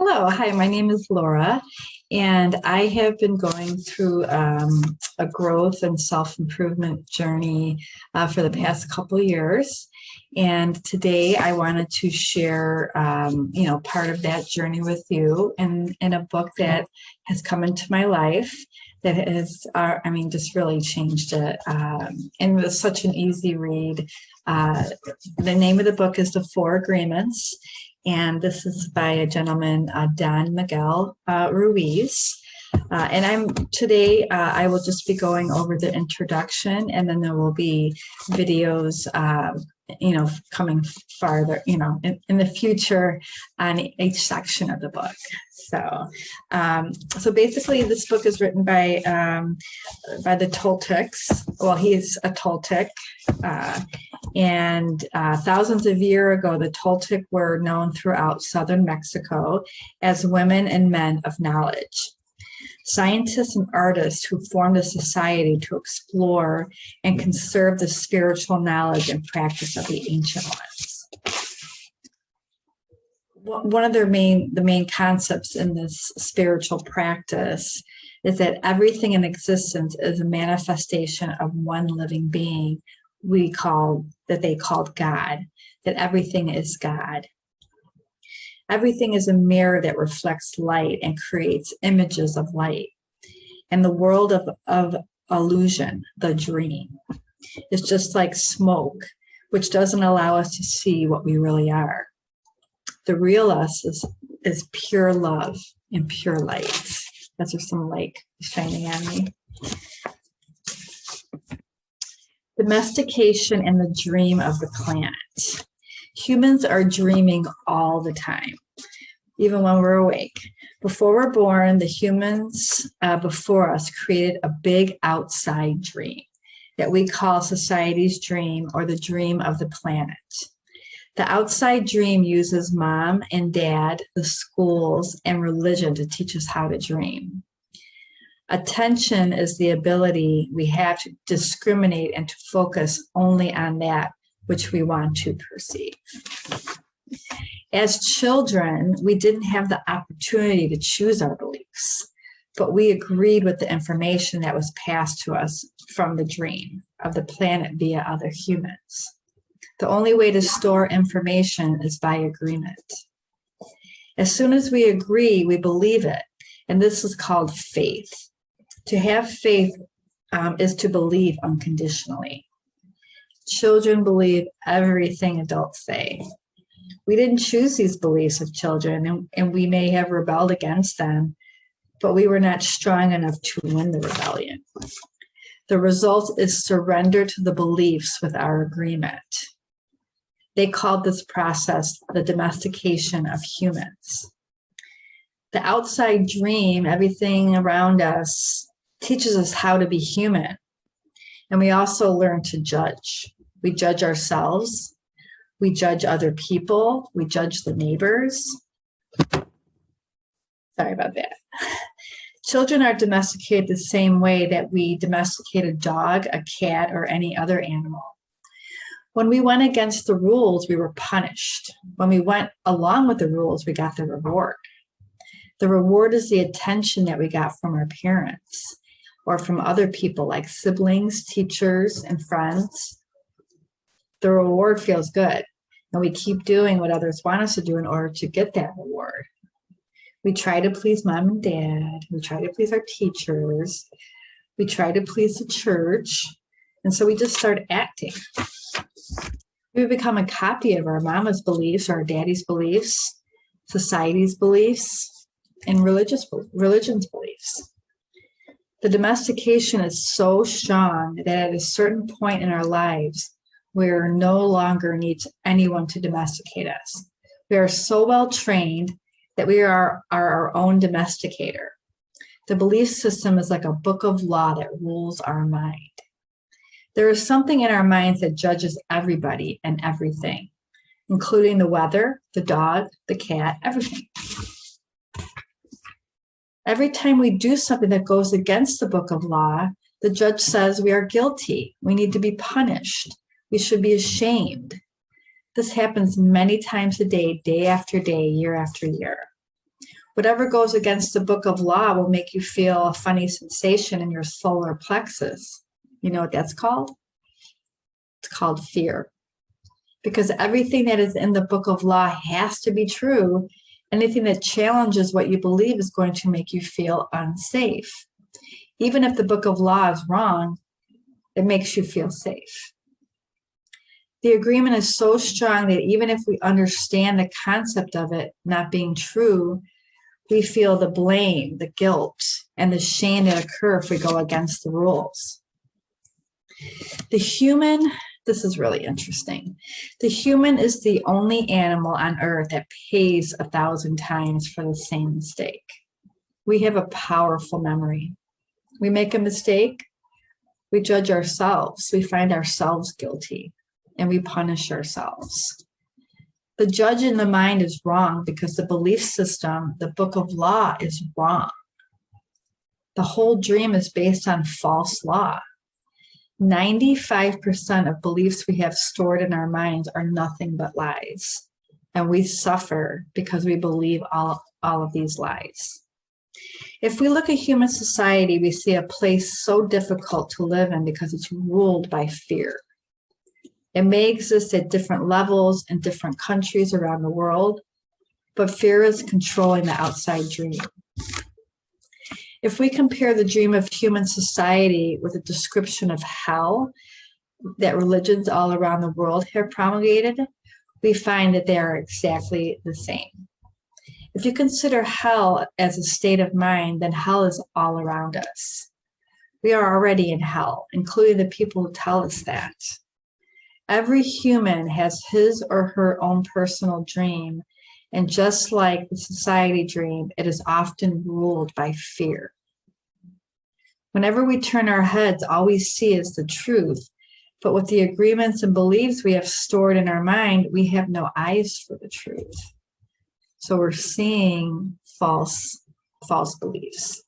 Hello, hi, my name is Laura, and I have been going through a growth and self-improvement journey for the past couple of years. And today I wanted to share, part of that journey with you in a book that has come into my life that has, just really changed it. And it was such an easy read. The name of the book is The Four Agreements. And this is by a gentleman, Don Miquel Ruiz. And today I will just be going over the introduction, and then there will be videos, coming farther, in the future on each section of the book. So basically, this book is written by the Toltecs. Well, he's a Toltec. And thousands of years ago, the Toltec were known throughout southern Mexico as women and men of knowledge. Scientists and artists who formed a society to explore and conserve the spiritual knowledge and practice of the ancient ones. One of the main concepts in this spiritual practice is that everything in existence is a manifestation of one living being they called God, that everything is God. Everything is a mirror that reflects light and creates images of light. And the world of illusion, the dream, is just like smoke, which doesn't allow us to see what we really are. The real us is pure love and pure light. That's just some light shining on me. Domestication and the dream of the planet. Humans are dreaming all the time, even when we're awake. Before we're born, the humans before us created a big outside dream that we call society's dream or the dream of the planet. The outside dream uses mom and dad, the schools, and religion to teach us how to dream. Attention is the ability we have to discriminate and to focus only on that which we want to perceive. As children, we didn't have the opportunity to choose our beliefs, but we agreed with the information that was passed to us from the dream of the planet via other humans. The only way to store information is by agreement. As soon as we agree, we believe it, and this is called faith. To have faith is to believe unconditionally. Children believe everything adults say. We didn't choose these beliefs of children, and we may have rebelled against them, but we were not strong enough to win the rebellion. The result is surrender to the beliefs with our agreement. They called this process the domestication of humans. The outside dream, everything around us, teaches us how to be human. And we also learn to judge. We judge ourselves. We judge other people. We judge the neighbors. Sorry about that. Children are domesticated the same way that we domesticate a dog, a cat, or any other animal. When we went against the rules, we were punished. When we went along with the rules, we got the reward. The reward is the attention that we got from our parents or from other people like siblings, teachers, and friends. The reward feels good, and we keep doing what others want us to do in order to get that reward. We try to please mom and dad. We try to please our teachers. We try to please the church. And so we just start acting. We become a copy of our mama's beliefs, our daddy's beliefs, society's beliefs, and religion's beliefs. The domestication is so strong that at a certain point in our lives, we no longer need anyone to domesticate us. We are so well trained that we are our own domesticator. The belief system is like a book of law that rules our mind. There is something in our minds that judges everybody and everything, including the weather, the dog, the cat, everything. Every time we do something that goes against the book of law, the judge says we are guilty. We need to be punished. We should be ashamed. This happens many times a day, day after day, year after year. Whatever goes against the book of law will make you feel a funny sensation in your solar plexus. You know what that's called? It's called fear. Because everything that is in the book of law has to be true. Anything that challenges what you believe is going to make you feel unsafe. Even if the book of law is wrong, it makes you feel safe. The agreement is so strong that even if we understand the concept of it not being true, we feel the blame, the guilt, and the shame that occur if we go against the rules. This is really interesting. The human is the only animal on earth that pays 1,000 times for the same mistake. We have a powerful memory. We make a mistake, we judge ourselves, we find ourselves guilty, and we punish ourselves. The judge in the mind is wrong because the belief system, the book of law, is wrong. The whole dream is based on false law. 95% of beliefs we have stored in our minds are nothing but lies. And we suffer because we believe all of these lies. If we look at human society, we see a place so difficult to live in because it's ruled by fear. It may exist at different levels in different countries around the world, but fear is controlling the outside dream. If we compare the dream of human society with a description of hell that religions all around the world have promulgated, we find that they are exactly the same. If you consider hell as a state of mind, then hell is all around us. We are already in hell, including the people who tell us that. Every human has his or her own personal dream, and just like the society dream, it is often ruled by fear. Whenever we turn our heads, all we see is the truth, but with the agreements and beliefs we have stored in our mind, we have no eyes for the truth. So we're seeing false beliefs.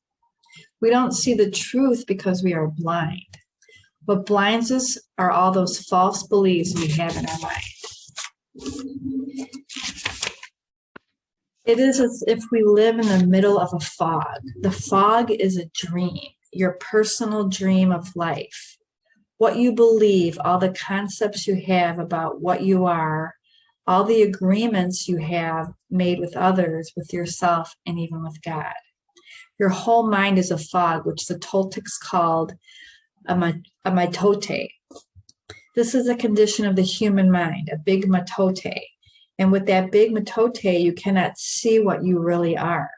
We don't see the truth because we are blind. What blinds us are all those false beliefs we have in our mind. It is as if we live in the middle of a fog. The fog is a dream, your personal dream of life. What you believe, all the concepts you have about what you are, all the agreements you have made with others, with yourself, and even with God. Your whole mind is a fog, which the Toltecs called a matote. This is a condition of the human mind, a big matote. And with that big matote, you cannot see what you really are.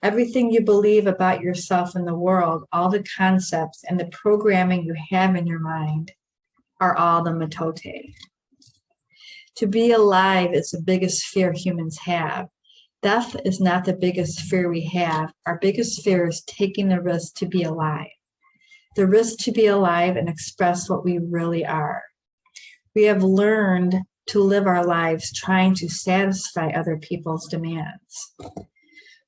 Everything you believe about yourself in the world, all the concepts and the programming you have in your mind are all the matote. To be alive is the biggest fear humans have. Death is not the biggest fear we have. Our biggest fear is taking the risk to be alive. The risk to be alive and express what we really are. We have learned to live our lives trying to satisfy other people's demands.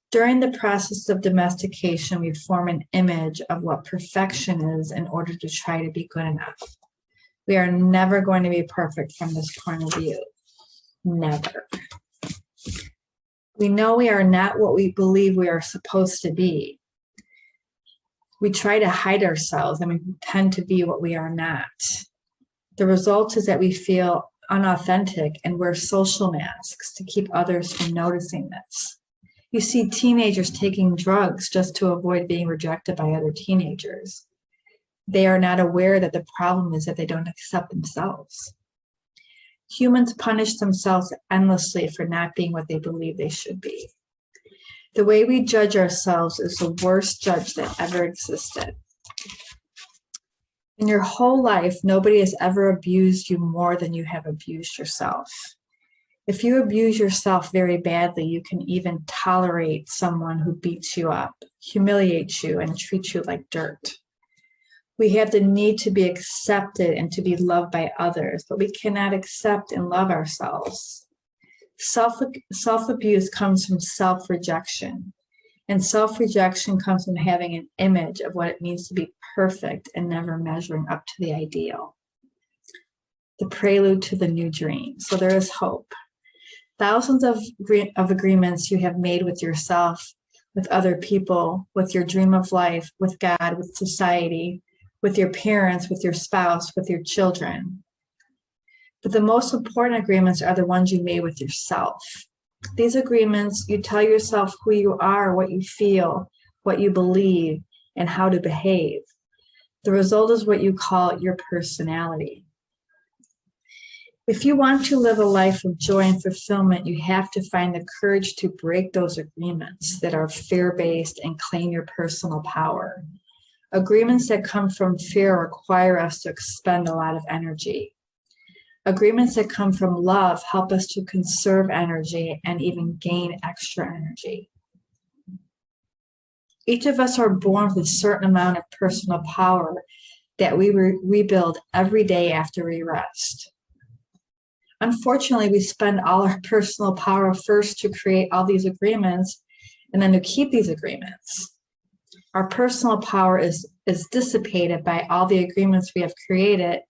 During the process of domestication, we form an image of what perfection is in order to try to be good enough. We are never going to be perfect from this point of view. Never. We know we are not what we believe we are supposed to be. We try to hide ourselves and we pretend to be what we are not. The result is that we feel unauthentic and wear social masks to keep others from noticing this. You see teenagers taking drugs just to avoid being rejected by other teenagers. They are not aware that the problem is that they don't accept themselves. Humans punish themselves endlessly for not being what they believe they should be. The way we judge ourselves is the worst judge that ever existed. In your whole life, nobody has ever abused you more than you have abused yourself. If you abuse yourself very badly, you can even tolerate someone who beats you up, humiliates you, and treats you like dirt. We have the need to be accepted and to be loved by others, but we cannot accept and love ourselves. Self-abuse comes from self-rejection, and self-rejection comes from having an image of what it means to be perfect and never measuring up to the ideal. The prelude to the new dream. So there is hope. Thousands of agreements you have made with yourself, with other people, with your dream of life, with God, with society, with your parents, with your spouse, with your children. But the most important agreements are the ones you made with yourself. These agreements, you tell yourself who you are, what you feel, what you believe, and how to behave. The result is what you call your personality. If you want to live a life of joy and fulfillment, you have to find the courage to break those agreements that are fear-based and claim your personal power. Agreements that come from fear require us to expend a lot of energy. Agreements that come from love help us to conserve energy and even gain extra energy. Each of us are born with a certain amount of personal power that we rebuild every day after we rest. Unfortunately, we spend all our personal power first to create all these agreements and then to keep these agreements. Our personal power is dissipated by all the agreements we have created,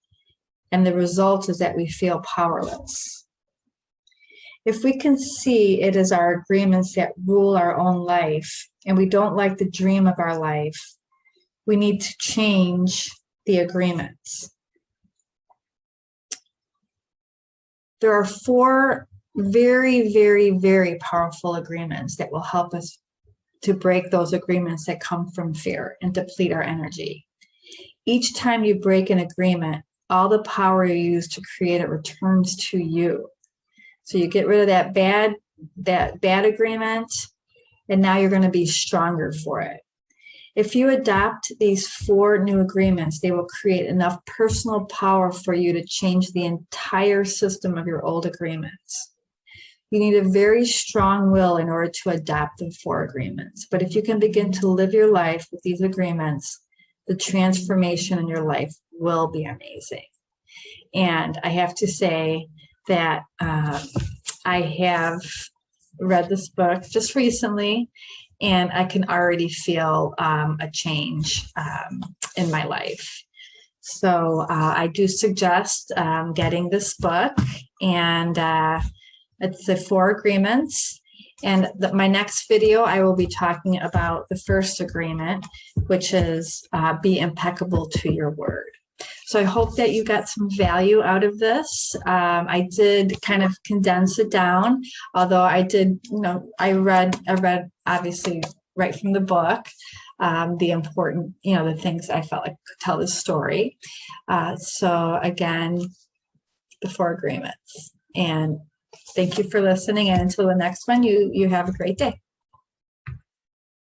and the result is that we feel powerless. If we can see it as our agreements that rule our own life, and we don't like the dream of our life, we need to change the agreements. There are 4 very, very, very powerful agreements that will help us to break those agreements that come from fear and deplete our energy. Each time you break an agreement, all the power you use to create it returns to you. So you get rid of that bad agreement, and now you're going to be stronger for it. If you adopt these 4 new agreements, they will create enough personal power for you to change the entire system of your old agreements. You need a very strong will in order to adopt the 4 agreements. But if you can begin to live your life with these agreements, the transformation in your life will be amazing. And I have to say that I have read this book just recently, and I can already feel a change in my life. So I do suggest getting this book, and it's the 4 agreements. And my next video, I will be talking about the first agreement, which is be impeccable to your word. So I hope that you got some value out of this. I did kind of condense it down, although I did, I read obviously right from the book, the important, the things I felt like could tell the story. So again, the 4 agreements. And thank you for listening. And until the next one, you have a great day.